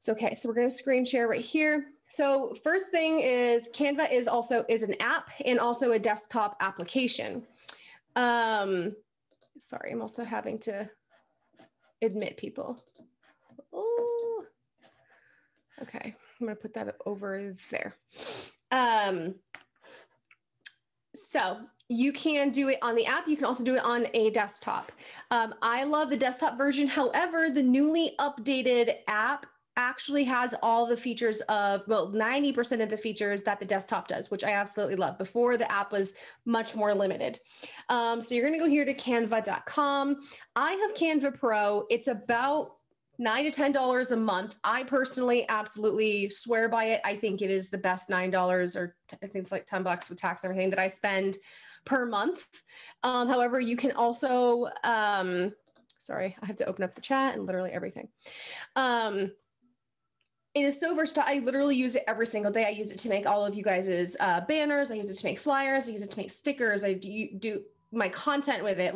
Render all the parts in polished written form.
Okay, so we're going to screen share right here. So first thing is Canva is an app and also a desktop application. Sorry, I'm also having to admit people. Oh, okay, I'm going to put that over there. So you can do it on the app. You can also do it on a desktop. I love the desktop version. However, the newly updated app actually has all the features of, well, 90% of the features that the desktop does, which I absolutely love. Before, the app was much more limited. So you're going to go here to canva.com. I have Canva Pro. It's about $9 to $10 a month. I personally absolutely swear by it. I think it is the best $9, or I think it's like $10 with tax and everything, that I spend per month. However, you can also, sorry, I have to open up the chat and literally everything. It is so versatile. I literally use it every single day. I use it to make all of you guys' banners. I use it to make flyers. I use it to make stickers. I do my content with it.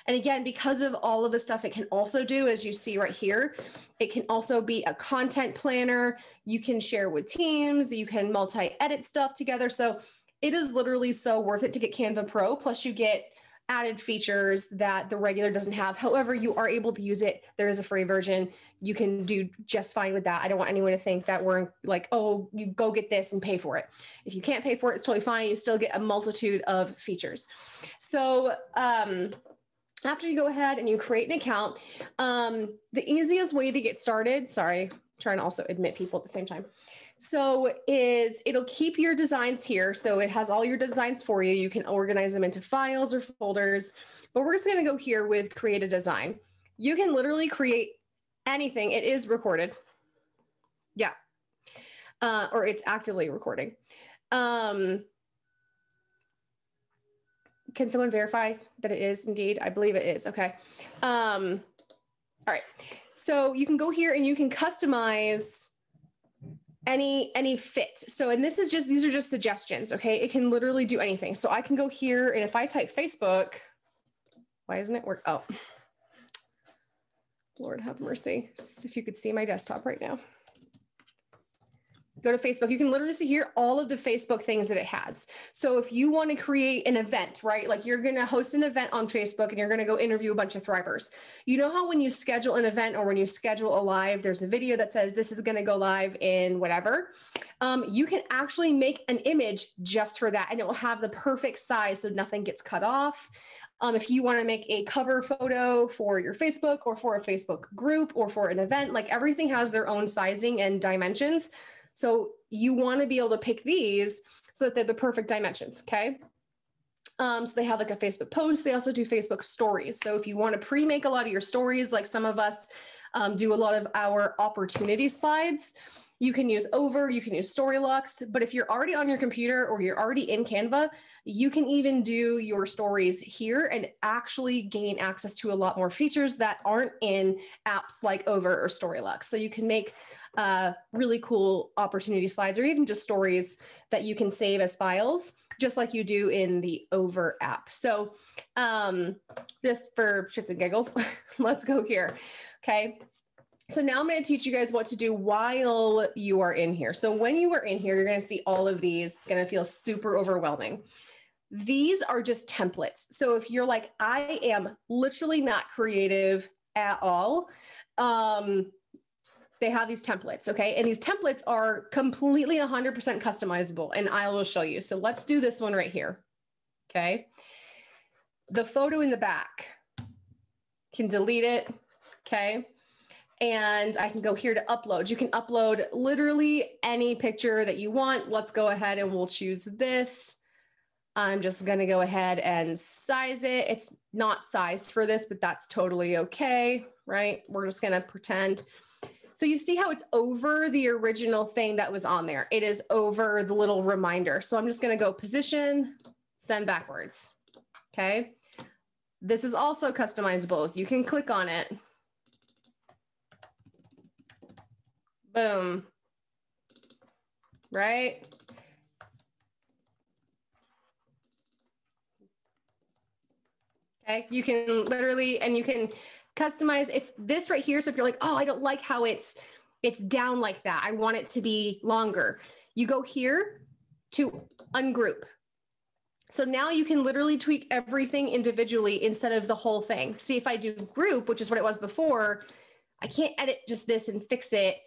And again, because of all of the stuff it can also do, as you see right here, it can also be a content planner. You can share with teams. You can multi-edit stuff together. So it is literally so worth it to get Canva Pro. Plus you get added features that the regular doesn't have. However, you are able to use it. There is a free version. You can do just fine with that. I don't want anyone to think that we're like, oh, you go get this and pay for it. If you can't pay for it, it's totally fine. You still get a multitude of features. So after you go ahead and you create an account, the easiest way to get started, sorry, trying to also admit people at the same time. So it'll keep your designs here. So it has all your designs for you. You can organize them into files or folders, but we're just going to go here with create a design. You can literally create anything. It is recorded. Yeah. Or it's actively recording. Can someone verify that it is indeed? I believe it is. Okay. All right. So you can go here and you can customize any fit. So, and these are just suggestions. Okay. It can literally do anything. So I can go here and if I type Facebook, why isn't it work? Oh, Lord have mercy. If you could see my desktop right now. Go to Facebook. You can literally see here all of the Facebook things that it has. So if you want to create an event, right? Like you're going to host an event on Facebook and you're going to go interview a bunch of Thrivers. You know how when you schedule an event or when you schedule a live, there's a video that says this is going to go live in whatever. You can actually make an image just for that and it will have the perfect size so nothing gets cut off. If you want to make a cover photo for your Facebook or for a Facebook group or for an event, like everything has their own sizing and dimensions. So you want to be able to pick these so that they're the perfect dimensions, okay? So they have like a Facebook post. They also do Facebook stories. So if you want to pre-make a lot of your stories, like some of us do a lot of our opportunity slides, you can use you can use Storylocks. But if you're already on your computer or you're already in Canva, you can even do your stories here and actually gain access to a lot more features that aren't in apps like Over or Storylocks. So you can make really cool opportunity slides or even just stories that you can save as files, just like you do in the Over app. So just for shits and giggles, let's go here. Okay. So now I'm going to teach you guys what to do while you are in here. So when you are in here, you're going to see all of these. It's going to feel super overwhelming. These are just templates. So if you're like, I am literally not creative at all, they have these templates, okay? And these templates are completely 100% customizable, and I will show you. So let's do this one right here, okay? The photo in the back, can delete it, okay? And I can go here to upload. You can upload literally any picture that you want. Let's go ahead and we'll choose this. I'm just gonna go ahead and size it. It's not sized for this, but that's totally okay, right? We're just gonna pretend. So you see how it's over the original thing that was on there. It is over the little reminder. So I'm just gonna go position, send backwards, okay? This is also customizable. You can click on it. Boom, right? Okay, you can literally, and you can customize if this right here. So if you're like, oh, I don't like how it's It's down like that. I want it to be longer. You go here to ungroup. So now you can literally tweak everything individually instead of the whole thing. See, if I do group, which is what it was before, I can't edit just this and fix it.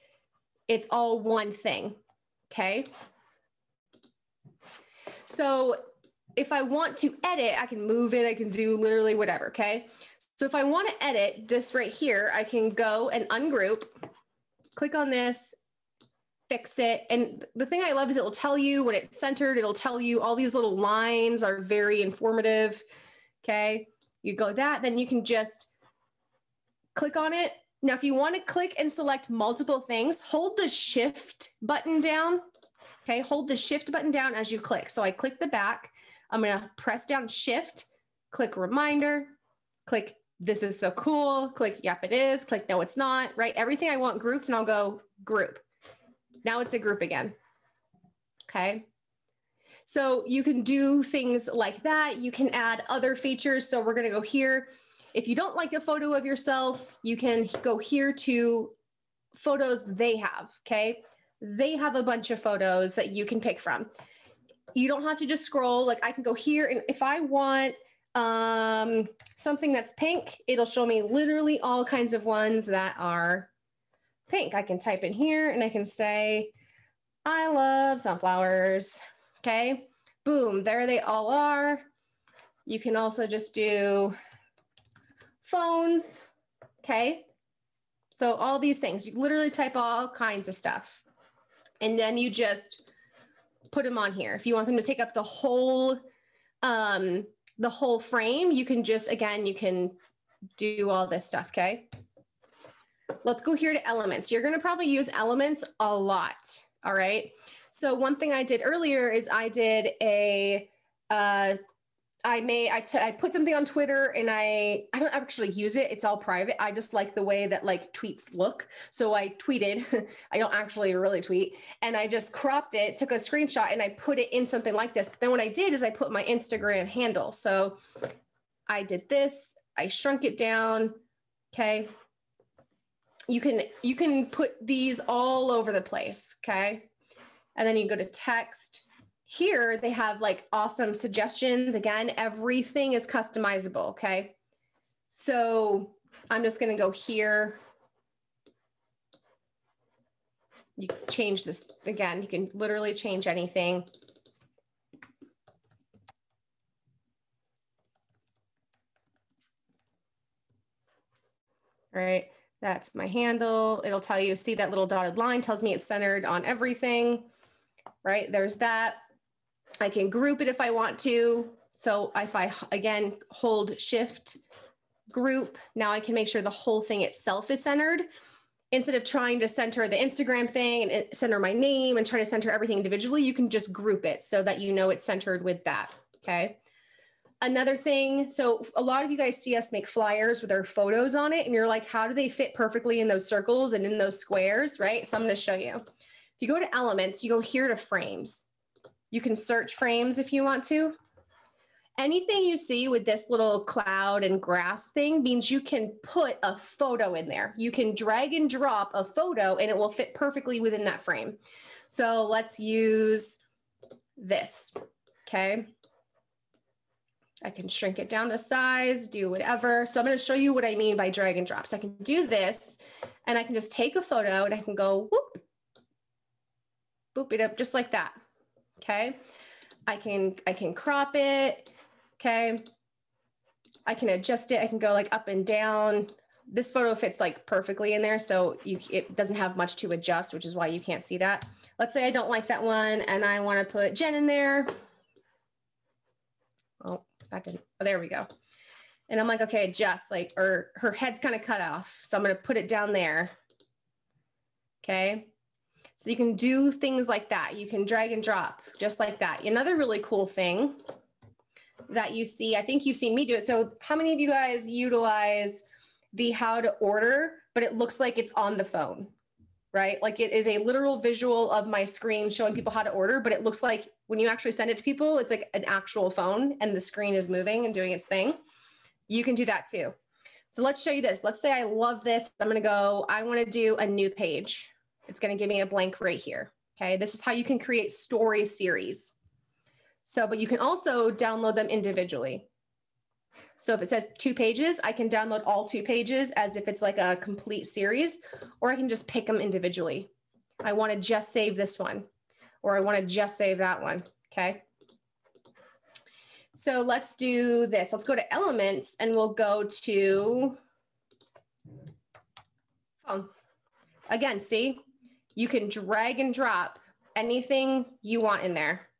It's all one thing, okay? So if I want to edit, I can move it, I can do literally whatever, okay? So if I want to edit this right here, I can go and ungroup, click on this, fix it. And the thing I love is it will tell you when it's centered, it'll tell you all these little lines are very informative, okay? You go that, then you can just click on it. Now, if you want to click and select multiple things, hold the shift button down, okay? Hold the shift button down as you click. So I click the back, I'm gonna press down shift, click reminder, click this is so cool, click yep it is, click no it's not, right? Everything I want grouped and I'll go group. Now it's a group again, okay? So you can do things like that. You can add other features. So we're gonna go here. If you don't like a photo of yourself, you can go here to photos they have, okay? They have a bunch of photos that you can pick from. You don't have to just scroll. Like I can go here and if I want something that's pink, it'll show me literally all kinds of ones that are pink. I can type in here and I can say, I love sunflowers, okay? Boom, there they all are. You can also just do phones, okay? So all these things, you literally type all kinds of stuff. And then you just put them on here. If you want them to take up the whole frame, you can just, again, you can do all this stuff, okay? Let's go here to elements. You're gonna probably use elements a lot, all right? So one thing I did earlier is I did a, I put something on Twitter and I don't actually use it. It's all private. I just like the way that like tweets look. So I tweeted, I don't actually really tweet, and I just cropped it, took a screenshot and I put it in something like this. But then what I did is I put my Instagram handle. So I did this, I shrunk it down, okay? You can put these all over the place, okay? And then you go to text. Here, they have like awesome suggestions. Again, everything is customizable, okay? So I'm just gonna go here. You can change this, again, you can literally change anything. All right, that's my handle. It'll tell you, see that little dotted line, tells me it's centered on everything, right? There's that. I can group it if I want to. So if I, again, hold shift, group, now I can make sure the whole thing itself is centered. Instead of trying to center the Instagram thing and center my name and try to center everything individually, you can just group it so that you know it's centered with that, okay? Another thing, so a lot of you guys see us make flyers with our photos on it and you're like, how do they fit perfectly in those circles and in those squares, right? So I'm gonna show you. If you go to elements, you go here to frames. You can search frames if you want to. Anything you see with this little cloud and grass thing means you can put a photo in there. You can drag and drop a photo and it will fit perfectly within that frame. So let's use this, okay? I can shrink it down to size, do whatever. So I'm gonna show you what I mean by drag and drop. So I can do this and I can just take a photo and I can go whoop, boop it up just like that. Okay, I can crop it, okay, I can adjust it, I can go like up and down. This photo fits like perfectly in there, so it doesn't have much to adjust, which is why you can't see that. Let's say I don't like that one and I want to put Jen in there. Oh, that didn't, oh, there we go. And I'm like, okay, adjust, like, or her head's kind of cut off, so I'm going to put it down there, okay. So you can do things like that. You can drag and drop just like that. Another really cool thing that you see, I think you've seen me do it. So how many of you guys utilize the how to order, but it looks like it's on the phone, right? Like it is a literal visual of my screen showing people how to order, but it looks like when you actually send it to people, it's like an actual phone and the screen is moving and doing its thing. You can do that too. So let's show you this. Let's say I love this. I'm going to go, I want to do a new page. It's going to give me a blank right here. Okay, this is how you can create story series. So, but you can also download them individually. So if it says 2 pages, I can download all 2 pages as if it's like a complete series, or I can just pick them individually. I want to just save this one, or I want to just save that one. Okay. So let's do this. Let's go to Elements and we'll go to phone. Again, see, you can drag and drop anything you want in there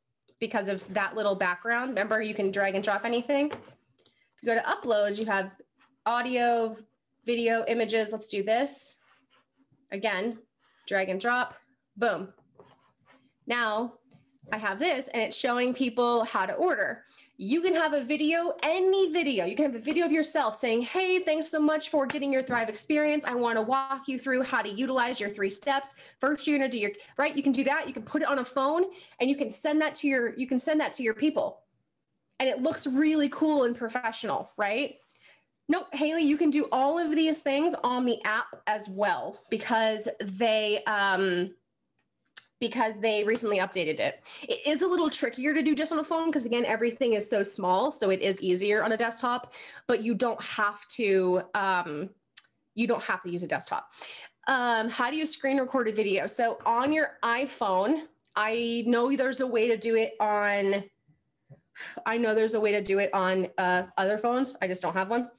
because of that little background. Remember, you can drag and drop anything. If you go to Uploads, you have audio, video, images. Let's do this. Again, drag and drop, boom. Now I have this and it's showing people how to order. You can have a video, any video. You can have a video of yourself saying, hey, thanks so much for getting your Thrive experience. I want to walk you through how to utilize your 3 steps. First, you're going to do your, right? You can do that. You can put it on a phone and you can send that to your people. And it looks really cool and professional, right? No, Haley, you can do all of these things on the app as well because they recently updated it. It is a little trickier to do just on a phone because again, everything is so small. So it is easier on a desktop, but you don't have to use a desktop. How do you screen record a video? So on your iPhone, I know there's a way to do it on other phones. I just don't have one.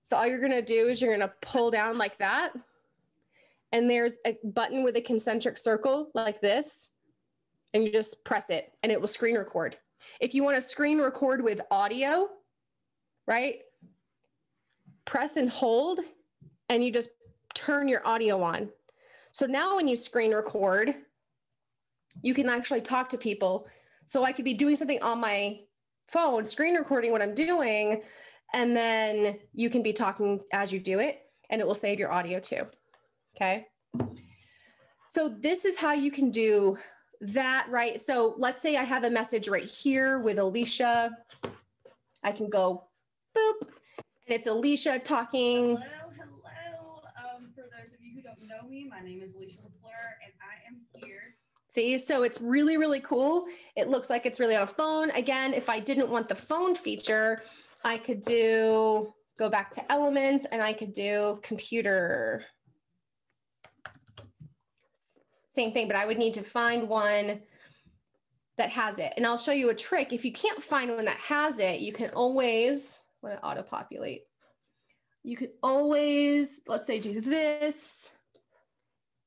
So all you're going to do is you're going to pull down like that. And there's a button with a concentric circle like this, and you just press it and it will screen record. If you want to screen record with audio, right? Press and hold, and you just turn your audio on. So now when you screen record, you can actually talk to people. So I could be doing something on my phone, screen recording what I'm doing, and then you can be talking as you do it, and it will save your audio too. Okay. So this is how you can do that, right? So let's say I have a message right here with Alicia. I can go boop, and it's Alicia talking. Hello. For those of you who don't know me, my name is Alicia LaFleur, and I am here. See, so it's really, really cool. It looks like it's really on a phone. Again, if I didn't want the phone feature, I could go back to Elements, and I could do computer. Same thing, but I would need to find one that has it. And I'll show you a trick. If you can't find one that has it, you can always, let it auto-populate. You could always, let's say, do this.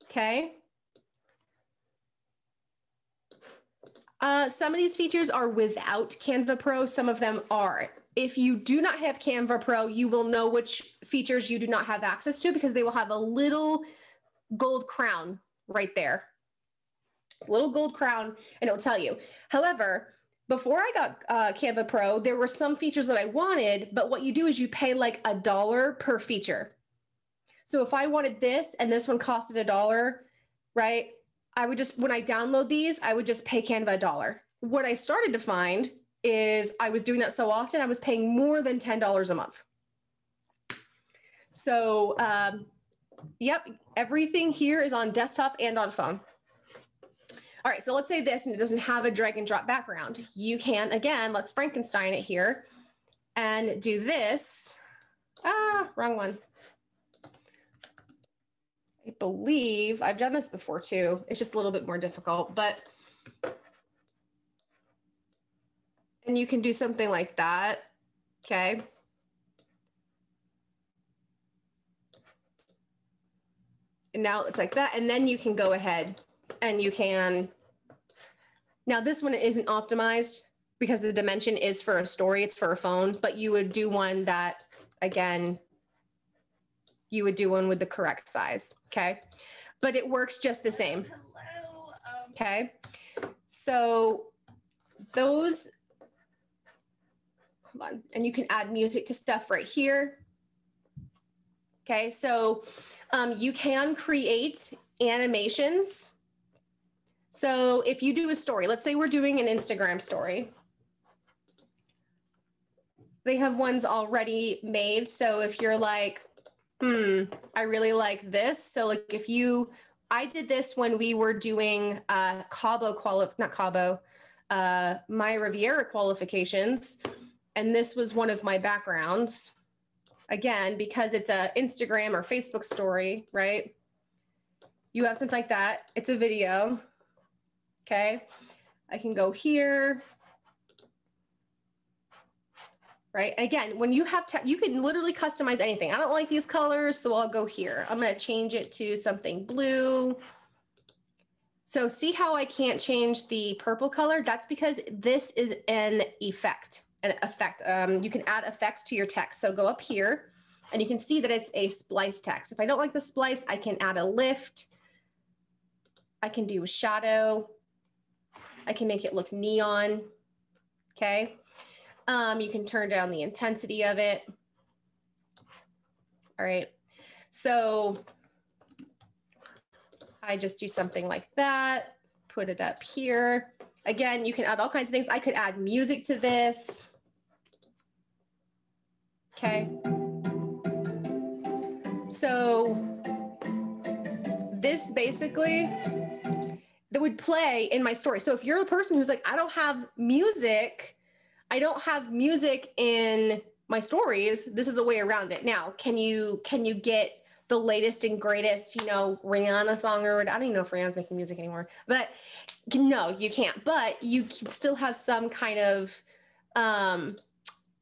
Okay. Some of these features are without Canva Pro. Some of them are. If you do not have Canva Pro, you will know which features you do not have access to because they will have a little gold crown right there, little gold crown, and it'll tell you. However, before I got Canva Pro, there were some features that I wanted, but what you do is you pay like $1 per feature. So if I wanted this and this one costed $1, right? I would just, when I download these, I would just pay Canva $1. What I started to find is I was doing that so often, I was paying more than $10 a month. So, yep, everything here is on desktop and on phone. All right, so let's say this and it doesn't have a drag and drop background. You can, again, let's Frankenstein it here and do this. Wrong one. I believe I've done this before too. It's just a little bit more difficult, but, and you can do something like that, okay? And now it's like that. And then you can go ahead and you can, now this one isn't optimized because the dimension is for a story, it's for a phone, but you would do one that, again, you would do one with the correct size, okay? But it works just the same. Hello. Okay, so those, hold on, and you can add music to stuff right here. Okay, so you can create animations. So if you do a story, let's say we're doing an Instagram story. They have ones already made. So if you're like, I really like this. So like if you, I did this when we were doing my Riviera qualifications. And this was one of my backgrounds. Again, because it's a Instagram or Facebook story, right? You have something like that. It's a video. Okay. I can go here. Right. And again, when you have, you can literally customize anything. I don't like these colors, so I'll go here. I'm going to change it to something blue. So see how I can't change the purple color? That's because this is an effect. You can add effects to your text. So go up here and you can see that it's a splice text. If I don't like the splice, I can add a lift. I can do a shadow. I can make it look neon. Okay. You can turn down the intensity of it. All right. So I just do something like that, put it up here. Again, you can add all kinds of things. I could add music to this. Okay. So this basically, that would play in my story. So if you're a person who's like, I don't have music in my stories, this is a way around it. Now, can you get the latest and greatest, you know, Rihanna song, or I don't even know if Rihanna's making music anymore, but no, you can't, but you can still have some kind of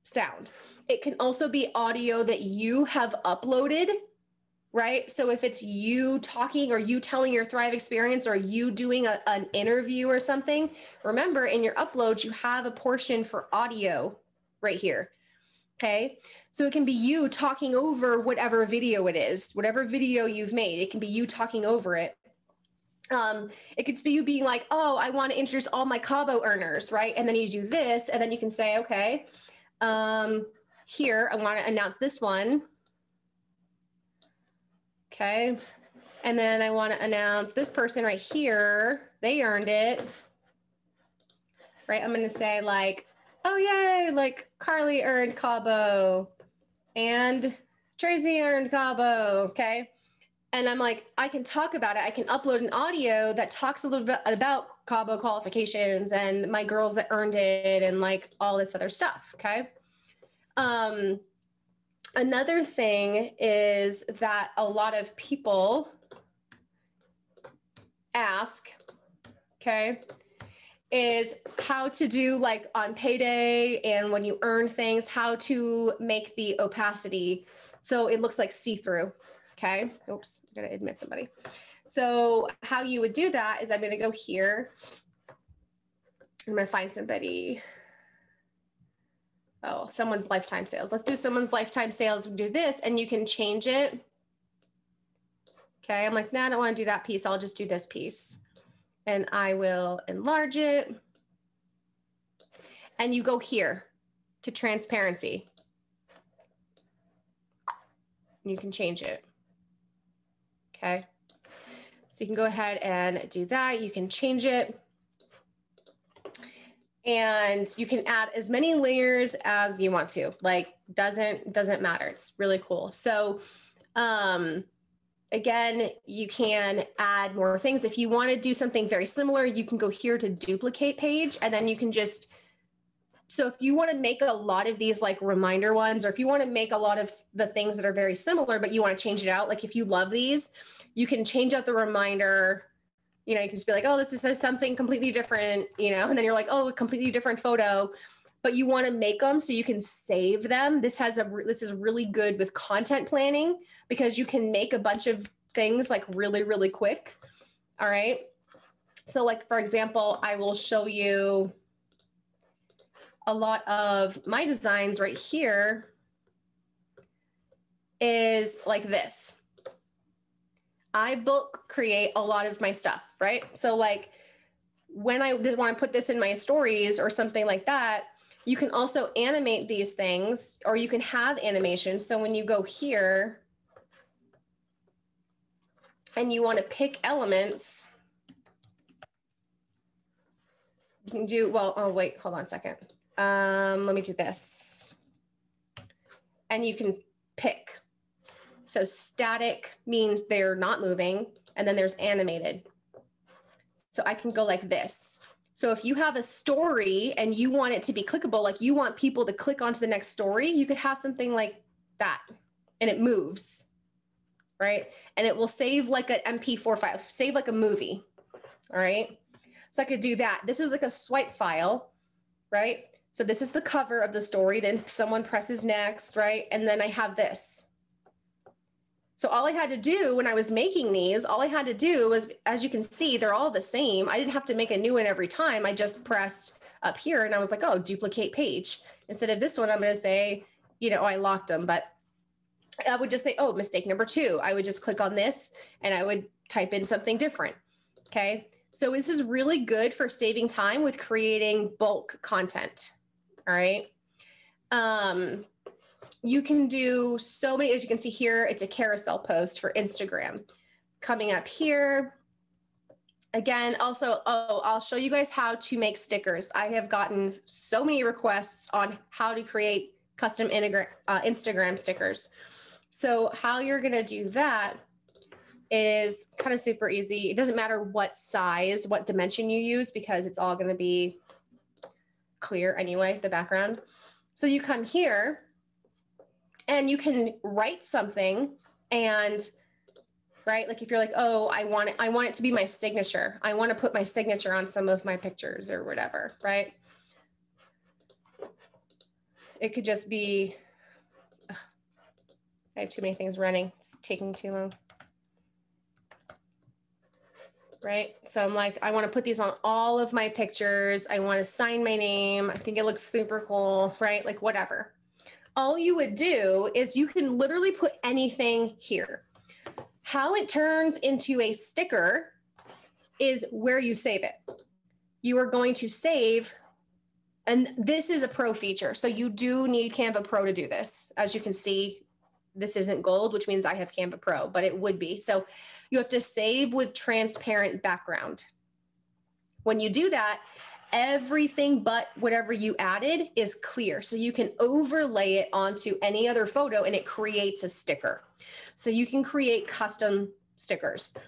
sound. It can also be audio that you have uploaded, right? So if it's you talking or you telling your Thrive experience or you doing an interview or something, remember in your uploads, you have a portion for audio right here. Okay. So it can be you talking over whatever video it is, whatever video you've made, it can be you talking over it. It could be you being like, oh, I want to introduce all my Cabo earners, right? And then you do this, and then you can say, okay, here, I want to announce this one. Okay. And then I want to announce this person right here. They earned it. Right. I'm going to say like, oh, yay, like Carly earned Cabo and Tracy earned Cabo. Okay. And I'm like, I can talk about it. I can upload an audio that talks a little bit about Cabo qualifications and my girls that earned it and like all this other stuff. Okay. Another thing is that a lot of people ask, okay, is how to do like on payday and when you earn things, how to make the opacity so it looks like see-through, okay? Oops, I'm gonna admit somebody. So how you would do that is I'm gonna go here. I'm gonna find somebody. Oh, someone's lifetime sales. Let's do someone's lifetime sales. Do this and you can change it. Okay, I'm like, nah, I don't want to do that piece. I'll just do this piece. And I will enlarge it. And you go here to transparency. You can change it. Okay. So you can go ahead and do that. You can change it. And you can add as many layers as you want to, like doesn't matter. It's really cool. So again, you can add more things. If you want to do something very similar, you can go here to duplicate page, and then you can just, so if you want to make a lot of these like reminder ones, or if you want to make a lot of the things that are very similar, but you want to change it out, like if you love these, you can change out the reminder. You know, you can just be like, oh, this is something completely different, you know, and then you're like, oh, a completely different photo, but you want to make them so you can save them. This is really good with content planning because you can make a bunch of things like really, really quick. All right. So like, for example, I will show you a lot of my designs right here is like this. I bulk create a lot of my stuff, right? So like when I want to put this in my stories or something like that, you can also animate these things, or you can have animations. So when you go here and you want to pick elements, you can do, well, oh wait, hold on a second. Let me do this. And you can pick. So static means they're not moving, and then there's animated. So I can go like this. So if you have a story and you want it to be clickable, like you want people to click onto the next story, you could have something like that, and it moves, right? And it will save like an MP4 file, save like a movie, all right? So I could do that. This is like a swipe file, right? So this is the cover of the story. Then someone presses next, right? And then I have this. So all I had to do when I was making these, all I had to do was, as you can see, they're all the same. I didn't have to make a new one every time. I just pressed up here and I was like, oh, duplicate page. Instead of this one, I'm going to say, you know, I locked them, but I would just say, oh, mistake number 2. I would just click on this and I would type in something different. Okay. So this is really good for saving time with creating bulk content. All right. You can do so many, as you can see here, it's a carousel post for Instagram. Coming up here, again, also, oh, I'll show you guys how to make stickers. I have gotten so many requests on how to create custom Instagram stickers. So how you're gonna do that is kind of super easy. It doesn't matter what size, what dimension you use, because it's all gonna be clear anyway, the background. So you come here, and you can write something and, right, like if you're like, oh, I want it to be my signature. I want to put my signature on some of my pictures or whatever, right? It could just be, ugh, I have too many things running. It's taking too long. Right? So I'm like, I want to put these on all of my pictures. I want to sign my name. I think it looks super cool, right? Like whatever. All you would do is you can literally put anything here. How it turns into a sticker is where you save it. You are going to save, and this is a pro feature. So you do need Canva Pro to do this. As you can see, this isn't gold, which means I have Canva Pro, but it would be. So you have to save with transparent background. When you do that, everything but whatever you added is clear. So you can overlay it onto any other photo and it creates a sticker. So you can create custom stickers.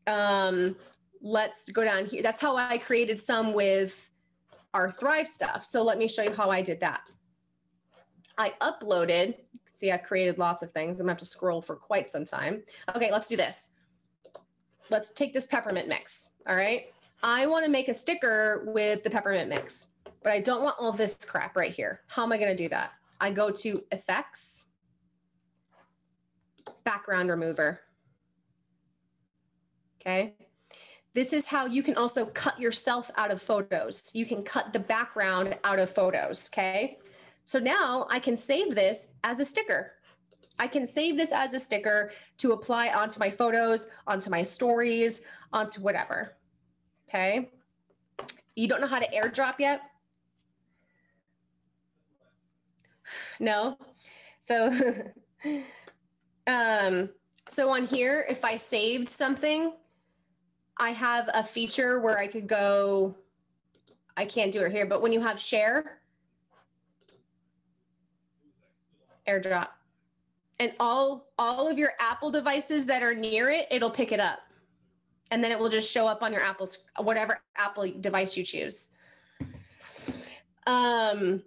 Let's go down here. That's how I created some with our Thrive stuff. So let me show you how I did that. I uploaded, you can see I've created lots of things. I'm gonna have to scroll for quite some time. Okay, let's do this. Let's take this peppermint mix, all right? I want to make a sticker with the peppermint mix, but I don't want all this crap right here. How am I going to do that? I go to Effects, Background Remover. Okay. This is how you can also cut yourself out of photos. You can cut the background out of photos. Okay. So now I can save this as a sticker. I can save this as a sticker to apply onto my photos, onto my stories, onto whatever. Okay. You don't know how to airdrop yet? No. So, so on here, if I saved something, I have a feature where I could go, I can't do it here, but when you have share, airdrop, and all of your Apple devices that are near it, it'll pick it up. And then it will just show up on your Apple's, whatever Apple device you choose. I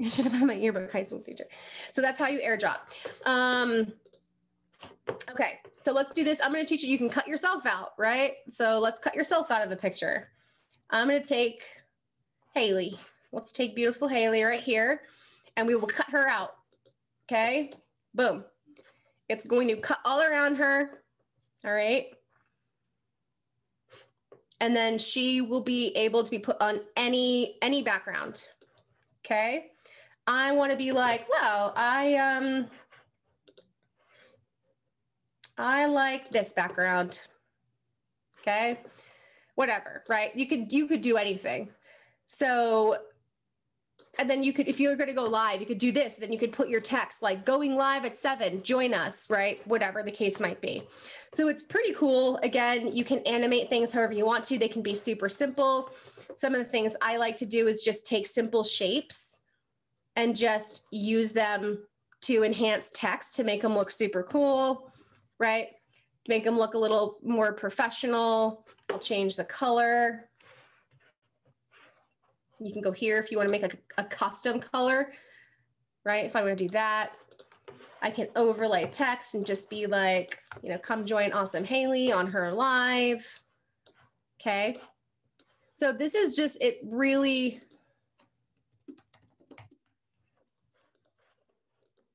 should have had my yearbook high school teacher. So that's how you airdrop. Okay, so let's do this. I'm going to teach you, you can cut yourself out, right? So let's cut yourself out of the picture. I'm going to take Haley. Let's take beautiful Haley right here, and we will cut her out. Okay, boom. It's going to cut all around her. All right. And then she will be able to be put on any background. Okay. I want to be like, wow, I like this background. Okay. Whatever, right? You could do anything. So, and then you could, if you're going to go live, you could do this. Then you could put your text like going live at 7, join us, right? Whatever the case might be. So it's pretty cool. Again, you can animate things however you want to. They can be super simple. Some of the things I like to do is just take simple shapes and just use them to enhance text to make them look super cool, right? Make them look a little more professional. I'll change the color. You can go here if you want to make a custom color, right? If I want to do that, I can overlay text and just be like, you know, come join Awesome Haley on her live. Okay. So this is just, it really,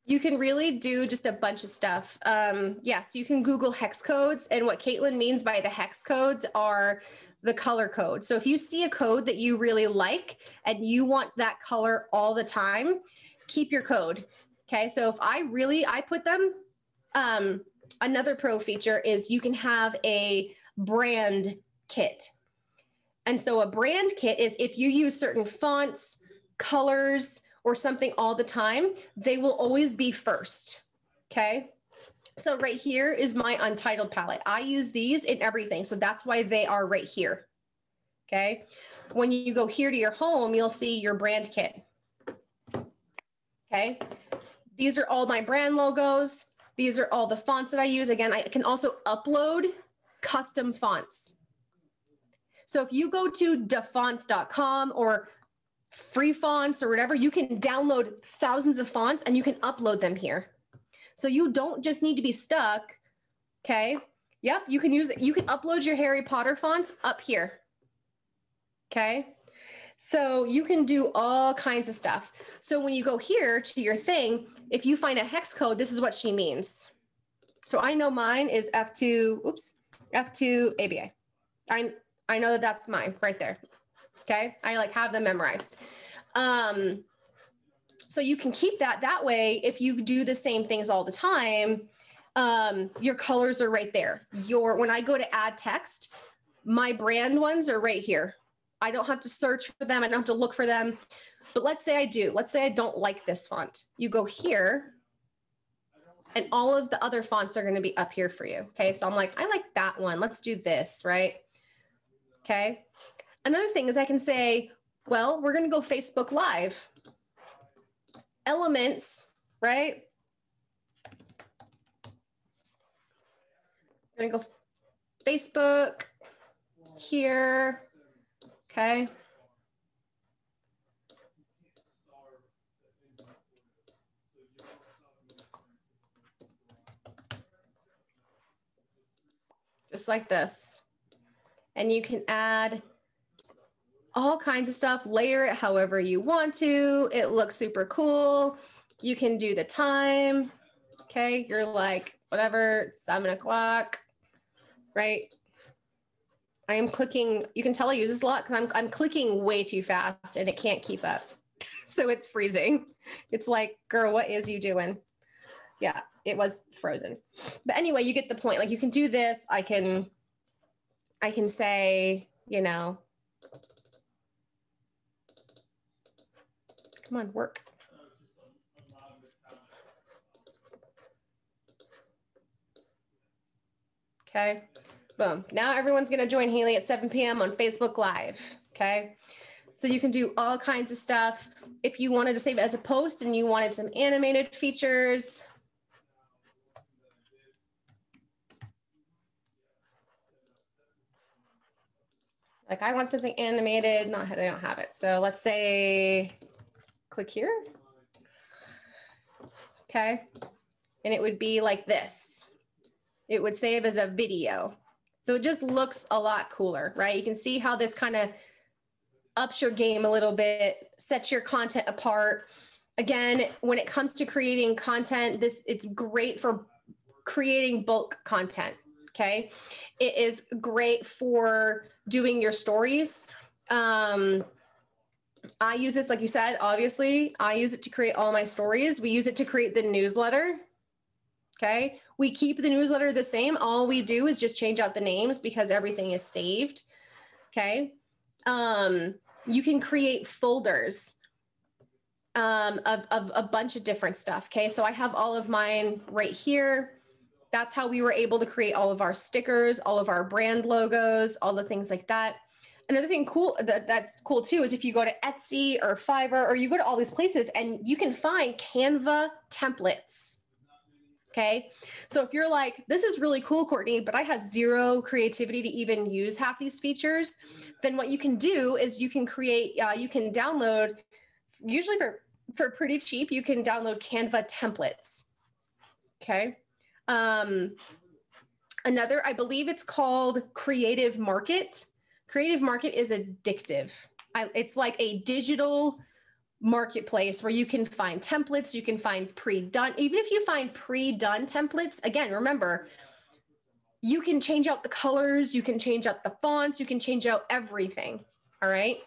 you can really do just a bunch of stuff. Yes, you can Google hex codes, and what Caitlin means by the hex codes are the color code. So if you see a code that you really like and you want that color all the time, keep your code. Okay, so if I put them, another pro feature is you can have a brand kit. And so a brand kit is if you use certain fonts, colors, or something all the time, they will always be first, okay? So right here is my untitled palette. I use these in everything, so that's why they are right here, okay? When you go here to your home, you'll see your brand kit, okay? These are all my brand logos. These are all the fonts that I use. Again, I can also upload custom fonts. So if you go to defonts.com or free fonts or whatever, you can download thousands of fonts and you can upload them here. So you don't just need to be stuck. Okay. Yep. You can use it. You can upload your Harry Potter fonts up here. Okay. So you can do all kinds of stuff. So when you go here to your thing, if you find a hex code, this is what she means. So I know mine is F2, F2 ABA. I know that that's mine right there. Okay. I like have them memorized. So you can keep that way. If you do the same things all the time, your colors are right there. When I go to add text, my brand ones are right here. I don't have to search for them. I don't have to look for them. But let's say I do. Let's say I don't like this font. You go here and all of the other fonts are going to be up here for you. Okay. So I'm like, I like that one. Let's do this, right? Okay. Another thing is I can say, well, we're going to go Facebook Live. Elements, right? We're going to go Facebook here. Okay. Just like this. And you can add all kinds of stuff, layer it however you want to. It looks super cool. You can do the time. Okay, you're like, whatever, 7 o'clock, right? I am clicking, you can tell I use this a lot because I'm clicking way too fast and it can't keep up. So it's freezing. It's like, girl, what is you doing? Yeah, it was frozen. But anyway, you get the point. Like you can do this. I can say, you know, come on, work. Okay, boom. Now everyone's gonna join Haley at 7 p.m. on Facebook Live, okay? So you can do all kinds of stuff. If you wanted to save it as a post and you wanted some animated features, like I want something animated, I don't have it. So let's say, click here. Okay. And it would be like this. It would save as a video. So it just looks a lot cooler, right? You can see how this kind of ups your game a little bit, sets your content apart. Again, when it comes to creating content, it's great for creating bulk content. Okay. It is great for doing your stories. I use this, like you said, obviously, I use it to create all my stories. We use it to create the newsletter. Okay. We keep the newsletter the same. All we do is just change out the names because everything is saved. Okay. You can create folders of a bunch of different stuff. Okay. So I have all of mine right here. That's how we were able to create all of our stickers, all of our brand logos, all the things like that. Another thing cool that's cool too is if you go to Etsy or Fiverr, or you go to all these places and you can find Canva templates. Okay. So if you're like, this is really cool, Courtney, but I have zero creativity to even use half these features, then what you can do is you can create, you can download, usually for pretty cheap, you can download Canva templates. Okay. Another, I believe it's called Creative Market. Creative Market is addictive. It's like a digital marketplace where you can find templates, you can find pre-done. Even if you find pre-done templates, again, remember, you can change out the colors, you can change out the fonts, you can change out everything. All right.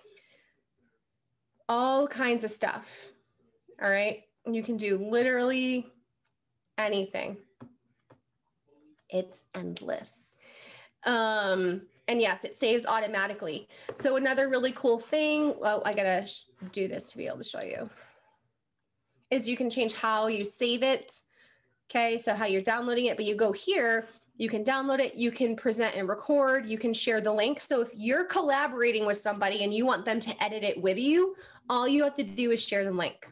All kinds of stuff. All right. You can do literally anything. It's endless. And yes, it saves automatically. So another really cool thing, well, I gotta do this to be able to show you, is you can change how you save it. Okay, so how you're downloading it, but you go here, you can download it, you can present and record, you can share the link. So if you're collaborating with somebody and you want them to edit it with you, all you have to do is share the link.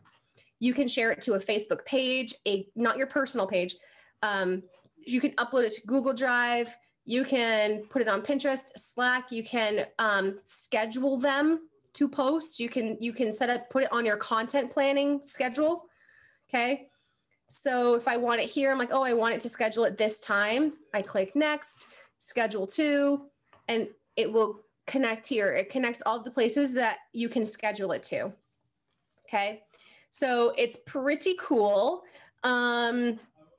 You can share it to a Facebook page, not your personal page. You can upload it to Google Drive. You can put it on Pinterest, Slack. You can schedule them to post. You can set up, put it on your content planning schedule. Okay. So if I want it here, I'm like, oh, I want it to schedule it this time. I click next, schedule to, and it will connect here. It connects all the places that you can schedule it to. Okay. So it's pretty cool.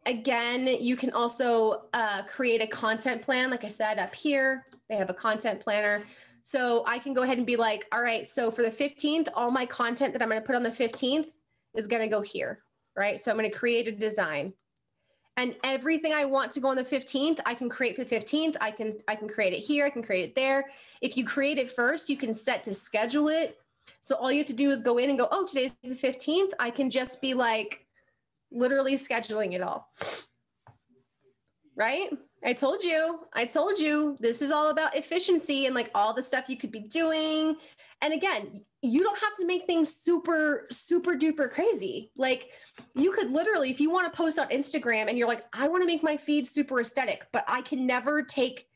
Again, you can also create a content plan. Like I said, up here, they have a content planner. So I can go ahead and be like, all right, so for the 15th, all my content that I'm going to put on the 15th is going to go here, right? So I'm going to create a design. And everything I want to go on the 15th, I can create for the 15th. I can create it here. I can create it there. If you create it first, you can set to schedule it. So all you have to do is go in and go, oh, today's the 15th. I can just be like, literally scheduling it all, right? I told you, this is all about efficiency and like all the stuff you could be doing. And again, you don't have to make things super, super duper crazy. Like you could literally, if you want to post on Instagram and you're like, I want to make my feed super aesthetic, but I can never take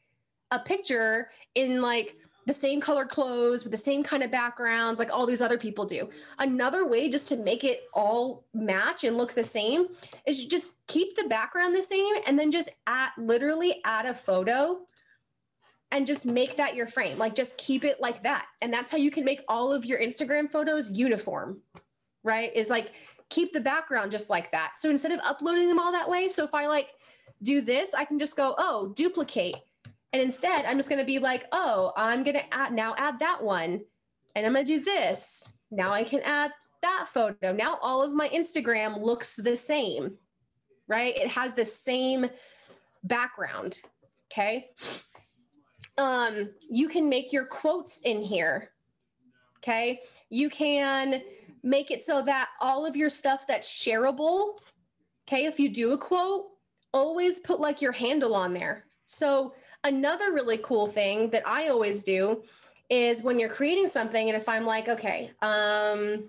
a picture in like the same colored clothes with the same kind of backgrounds like all these other people do. Another way just to make it all match and look the same is you just keep the background the same and then just literally add a photo and just make that your frame. Like just keep it like that. And that's how you can make all of your Instagram photos uniform, right? Is like keep the background just like that. So instead of uploading them all that way, so if I like do this, I can just go, oh, duplicate. And instead, I'm just going to be like, oh, I'm going to add that one. And I'm going to do this. Now I can add that photo. Now all of my Instagram looks the same, right? It has the same background. Okay. You can make your quotes in here. Okay. You can make it so that all of your stuff that's shareable. Okay. If you do a quote, always put like your handle on there. So another really cool thing that I always do is when you're creating something, and if I'm like, okay, let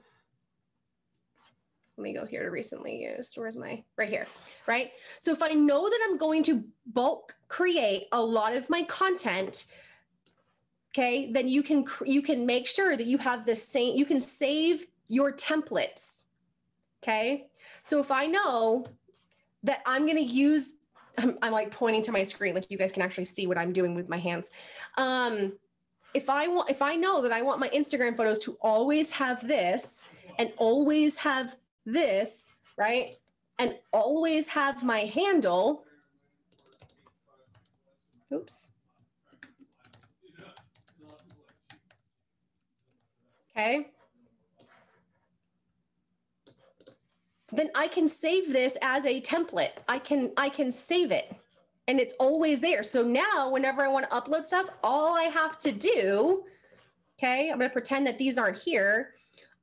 me go here to recently used, where's my, right here, right? So if I know that I'm going to bulk create a lot of my content, okay, then you can make sure that you have the same, you can save your templates, okay? So if I know that I'm going to use, I'm like pointing to my screen, like you guys can actually see what I'm doing with my hands. If I know that I want my Instagram photos to always have this and always have this, right? And always have my handle. Oops. Okay. Then I can save this as a template. I can save it and it's always there. So now whenever I want to upload stuff, all I have to do, okay, I'm going to pretend that these aren't here.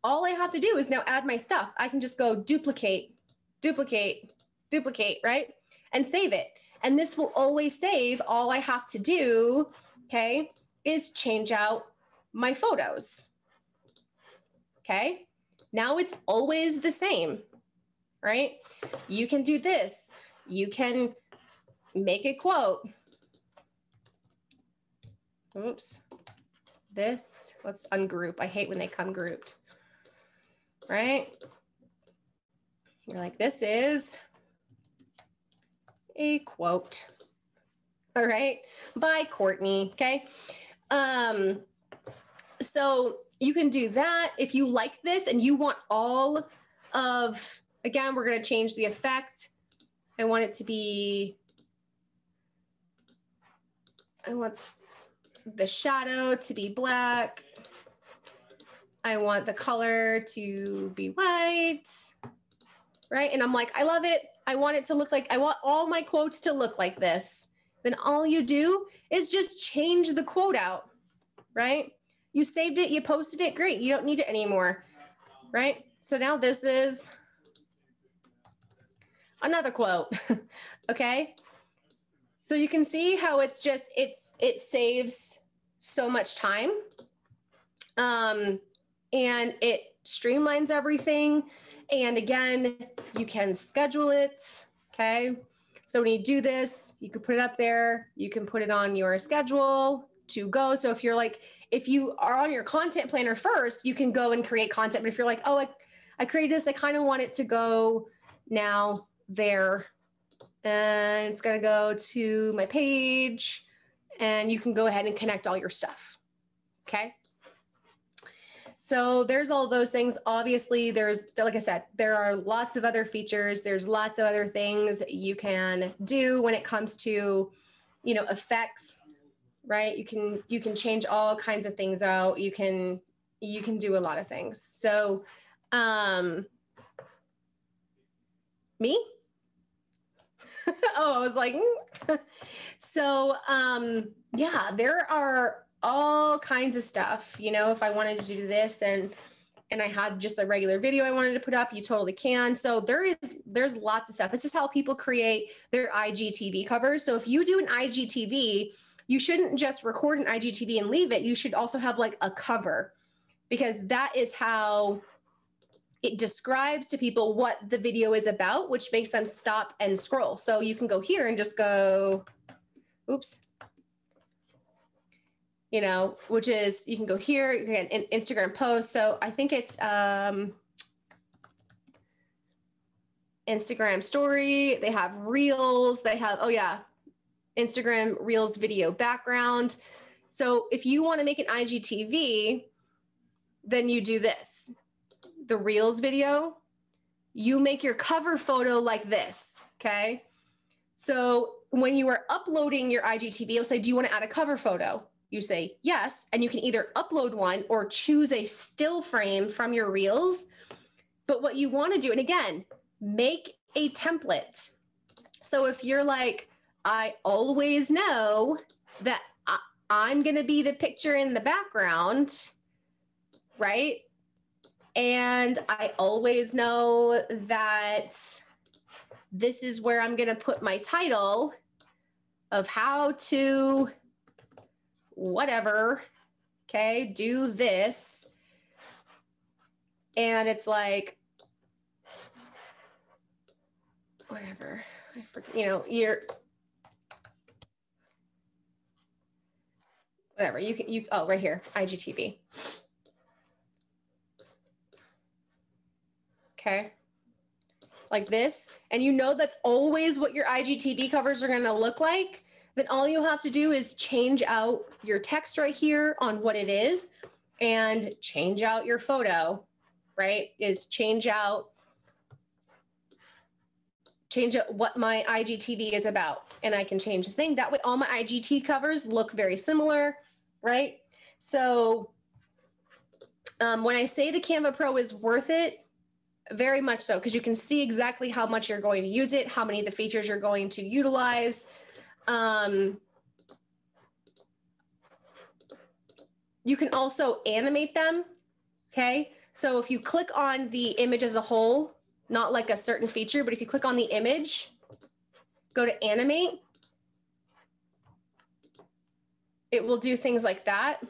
All I have to do is now add my stuff. I can just go duplicate, duplicate, duplicate, right? And save it. And this will always save. All I have to do, okay, is change out my photos. Okay. Now it's always the same, right? You can do this. You can make a quote. Oops. This, let's ungroup. I hate when they come grouped, right? You're like, this is a quote. All right, by Courtney, okay? So you can do that. If you like this and you want all of, again, we're gonna change the effect. I want it to be, I want the shadow to be black. I want the color to be white, right? And I'm like, I love it. I want it to look like, I want all my quotes to look like this. Then all you do is just change the quote out, right? You saved it, you posted it, great. You don't need it anymore, right? So now this is another quote, okay? So you can see how it's just, it saves so much time. And it streamlines everything. And again, you can schedule it, okay? So when you do this, you can put it up there. You can put it on your schedule to go. So if you're like, if you are on your content planner first, you can go and create content. But if you're like, oh, I created this, I kind of want it to go now there. And it's going to go to my page. And you can go ahead and connect all your stuff, okay? So there's all those things. Obviously, there's, like I said, there are lots of other features. There's lots of other things you can do when it comes to, you know, effects, right? You can change all kinds of things out. You can do a lot of things. So, me? Oh, I was like, so, yeah, there are all kinds of stuff, you know, if I wanted to do this and I had just a regular video I wanted to put up, you totally can. So there's lots of stuff. It's just how people create their IGTV covers. So if you do an IGTV, you shouldn't just record an IGTV and leave it. You should also have like a cover, because that is how it describes to people what the video is about, which makes them stop and scroll. So you can go here and just go, oops, you know, which is, you can go here, you can get an Instagram post. So I think it's Instagram story. They have reels. They have, oh yeah, Instagram reels video background. So if you want to make an IGTV, then you do this. The reels video, you make your cover photo like this, okay? So when you are uploading your IGTV, it'll say, do you want to add a cover photo? You say yes, and you can either upload one or choose a still frame from your reels. But what you want to do, and again, make a template. So if you're like, I always know that I'm going to be the picture in the background, right? And I always know that this is where I'm going to put my title of how to whatever, okay, do this. And it's like, whatever, I forget, you know, you're, whatever, oh, right here, IGTV. Okay, like this. And you know that's always what your IGTV covers are going to look like. Then all you have to do is change out your text right here on what it is and change out your photo, right? Is change out what my IGTV is about. And I can change the thing. That way all my IGT covers look very similar, right? So when I say the Canva Pro is worth it, very much so, because you can see exactly how much you're going to use it, how many of the features you're going to utilize. You can also animate them, okay? So if you click on the image as a whole, not like a certain feature, but if you click on the image, go to animate, it will do things like that.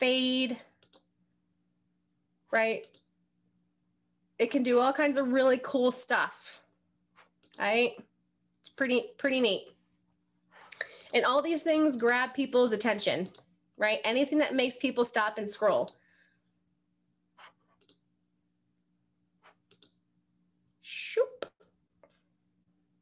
fade, right? It can do all kinds of really cool stuff, right? It's pretty neat. And all these things grab people's attention, right? Anything that makes people stop and scroll. Shoop.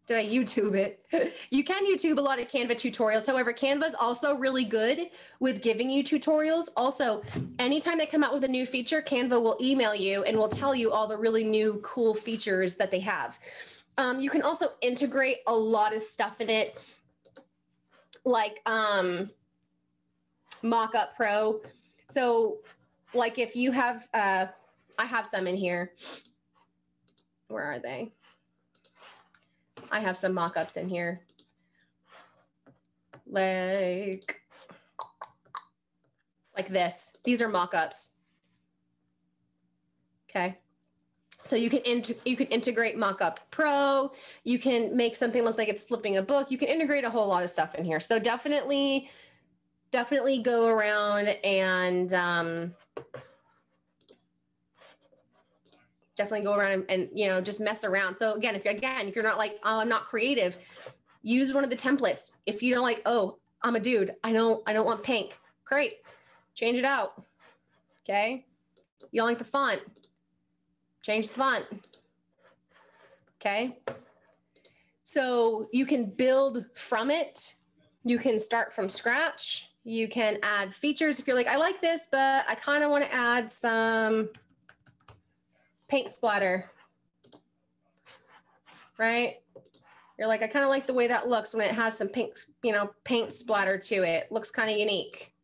Did I YouTube it? You can YouTube a lot of Canva tutorials. However, Canva is also really good with giving you tutorials. Also, anytime they come out with a new feature, Canva will email you and will tell you all the really new cool features that they have. You can also integrate a lot of stuff in it, like Mockup Pro. So like if you have, I have some in here. Where are they? I have some mock-ups in here. Like this. These are mock-ups. Okay. So you can integrate Mockup Pro. You can make something look like it's flipping a book. You can integrate a whole lot of stuff in here. So definitely go around and you know, just mess around. So again, if you're not like, oh, I'm not creative, use one of the templates. If you don't like, oh, I'm a dude, I don't want pink. Great. Change it out. Okay. You don't like the font. Change the font. Okay. So you can build from it. You can start from scratch. You can add features. If you're like, I like this, but I kind of want to add some paint splatter, right? You're like, I kind of like the way that looks when it has some pink, you know, paint splatter to it. Looks kind of unique.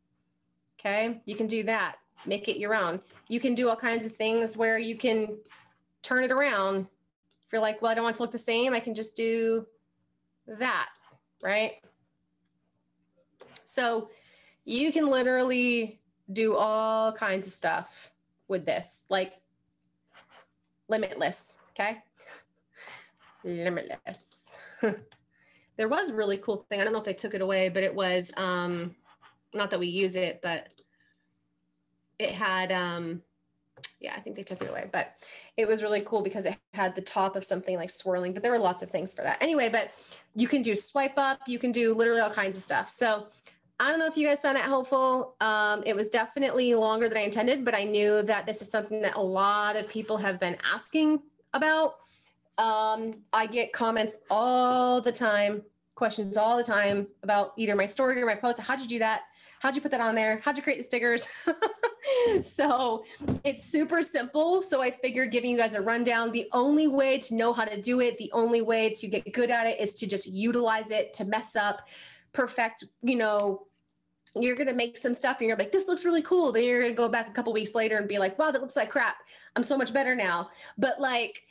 Okay. You can do that. Make it your own. You can do all kinds of things where you can turn it around. If you're like, well, I don't want it to look the same, I can just do that, right? So you can literally do all kinds of stuff with this, like limitless, okay? Limitless. There was a really cool thing. I don't know if they took it away, but it was, not that we use it, but it had, yeah, I think they took it away, but it was really cool because it had the top of something like swirling, but there were lots of things for that. Anyway, but you can do swipe up, you can do literally all kinds of stuff. So I don't know if you guys found that helpful. It was definitely longer than I intended, but I knew that this is something that a lot of people have been asking about. I get comments all the time, questions all the time about either my story or my post. How'd you do that? How'd you put that on there? How'd you create the stickers? So it's super simple. So I figured giving you guys a rundown, the only way to know how to do it, the only way to get good at it is to just utilize it, to mess up, perfect, you know, you're going to make some stuff and you're like, this looks really cool. Then you're going to go back a couple weeks later and be like, wow, that looks like crap. I'm so much better now. But like,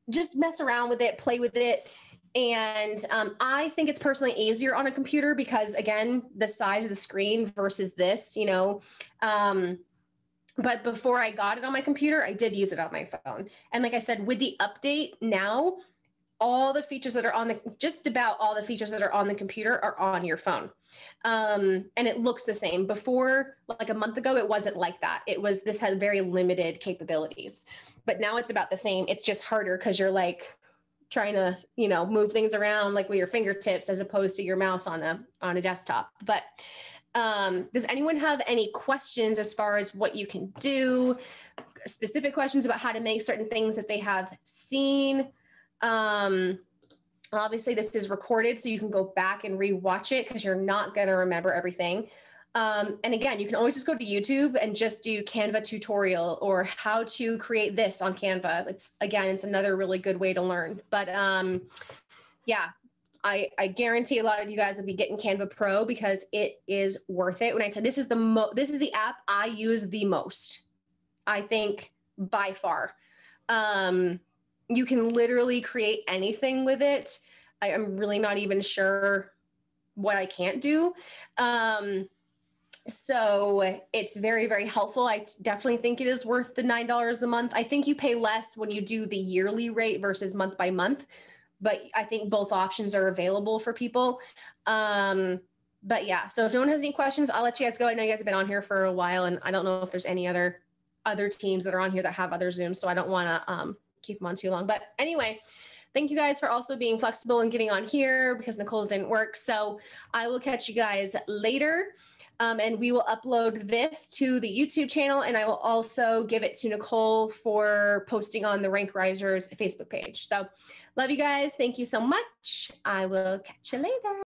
just mess around with it, play with it. And I think it's personally easier on a computer because again, the size of the screen versus this, you know, but before I got it on my computer, I did use it on my phone. And like I said, with the update now, all the features that are on the, just about all the features that are on the computer are on your phone. And it looks the same. Before, like a month ago, it wasn't like that. This had very limited capabilities, but now it's about the same. It's just harder because you're like trying to, you know, move things around like with your fingertips as opposed to your mouse on a desktop. But does anyone have any questions as far as what you can do, specific questions about how to make certain things that they have seen? Obviously this is recorded, so you can go back and rewatch it because you're not going to remember everything. And again, you can always just go to YouTube and just do Canva tutorial or how to create this on Canva. It's another really good way to learn. But yeah, I guarantee a lot of you guys will be getting Canva Pro because it is worth it. When I tell this is the app I use the most, I think by far. You can literally create anything with it. I'm really not even sure what I can't do. So it's very, very helpful. I definitely think it is worth the $9 a month. I think you pay less when you do the yearly rate versus month by month, but I think both options are available for people. But yeah, so if no one has any questions, I'll let you guys go. I know you guys have been on here for a while, and I don't know if there's any other teams that are on here that have other Zooms, so I don't want to keep them on too long. But anyway, thank you guys for also being flexible and getting on here because Nicole's didn't work. So I will catch you guys later. And we will upload this to the YouTube channel, and I will also give it to Nicole for posting on the Rank Risers Facebook page. So love you guys. Thank you so much. I will catch you later.